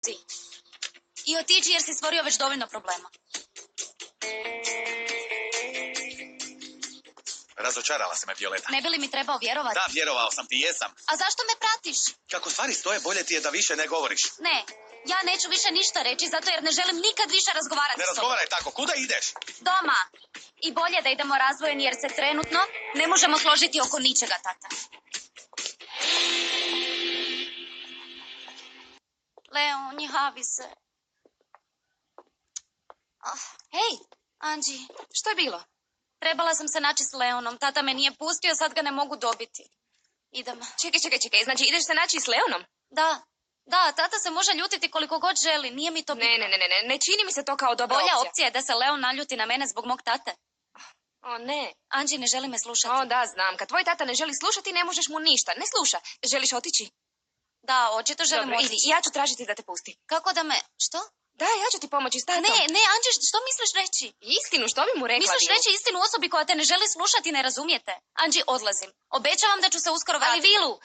Pusti. I otiđi jer si stvorio već dovoljno problema. Razočarala si me, Violeta. Ne bi li mi trebao vjerovati? Da, vjerovao sam ti, jesam. A zašto me pratiš? Kako stvari stoje, bolje ti je da više ne govoriš. Ne, ja neću više ništa reći, zato jer ne želim nikad više razgovarati Ne s tobom. razgovaraj tako, kuda ideš? Doma. I bolje da idemo razvojeni jer se trenutno ne možemo složiti oko ničega, tata. Leo, njihavi se. Hej, Anđi. Što je bilo? Trebala sam se naći s Leonom. Tata me nije pustio, sad ga ne mogu dobiti. Idem. Čekaj. Znači, ideš se naći s Leonom? Da, tata se može ljutiti koliko god želi. Nije mi to bitno. Ne čini mi se to kao dobra opcija. Bolja opcija je da se Leon naljuti na mene zbog mog tate. O, ne. Anđi ne želi me slušati. O, da, znam. Kad tvoj tata ne želi slušati, ne možeš mu ništa. Ne sluša. Želiš otići? Da, očito želim Dobro, otići. idi. Ja ću tražiti da te pusti. Kako da me... Što? Da, ja ću ti pomoći s tatom. Ne, Anđi, što misliš reći? Istinu, što bi mu rekla? Misliš reći istinu osobi koja te ne želi slušati, ne razumijete? Anđi, odlazim. Obećavam da ću se uskoro vratiti. Ali Vilu!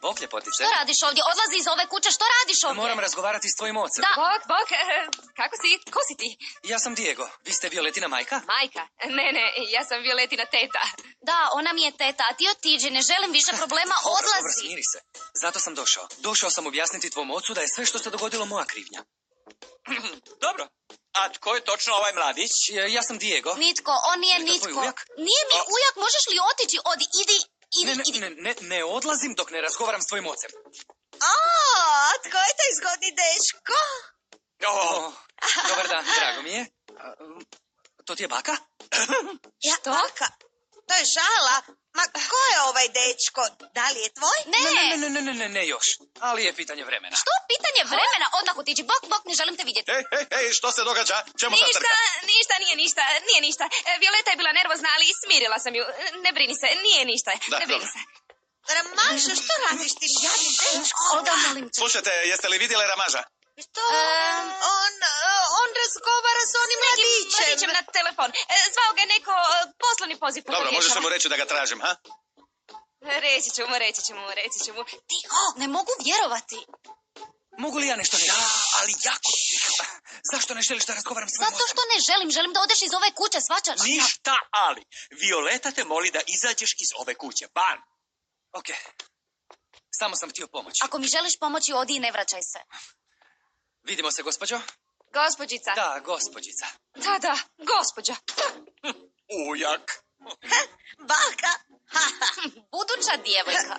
Bok, ljepotice. Što radiš ovdje? Odlazi iz ove kuće, što radiš ovdje? Moram razgovarati s tvojim ocem. Da. Bok, kako si? Ko si ti? Ja sam Diego. Vi ste Violetina majka? Majka? Ne, ja sam Violetina teta. Da, ona mi je teta, a ti otiđi, ne želim više problema, odlazi. Dobro, smiri se. Zato sam došao. Došao sam objasniti tvom ocu da je sve što se dogodilo moja krivnja. Dobro. A tko je točno ovaj mladić? Ja sam Diego. Nitko, on nije Je to nitko. tvoj ujak? Nije mi ujak, možeš li otići? Odi, idi. Ne odlazim dok ne razgovaram s tvojim ocem. Tko je taj zgodni dečko? Dobar dan, drago mi je. To ti je baka? Što? Baka, to je šala. Ma ko je ovaj dečko? Da li je tvoj? Ne još. Ali je pitanje vremena. Što pitanje vremena? Odmah otiđi, bok, ne želim te vidjeti. Hej, što se događa? Čemu ta trka? Nije ništa. Violeta je bila nervozna, ali smirila sam ju. Ne brini se, nije ništa. Ne brini se. Ramaža, što radiš tim jadnim dečkom? Oda, molim te. Slušajte, jeste li vidjeli Ramaža? Što? On razgovara s onim Mladićem na telefon. Zvao ga je neko poslovni poziv. Dobro, možeš mu reći da ga tražim, ha? Reći ću mu. Tiho, ne mogu vjerovati. Mogu li ja nešto reći? Da, ali jako. Zašto ne želiš da razgovaram s tvojim Zato ocem? što ne želim da odeš iz ove kuće, shvaćaš? Ništa, ali. Violeta te moli da izađeš iz ove kuće. Van. Ok. Samo sam htio pomoći. Ako mi želiš pomoći, odi i ne vraćaj se. Vidimo se, gospođo? Gospođica. Da, gospođica. Da, gospođa. Ujak. Baka. Buduća djevojka.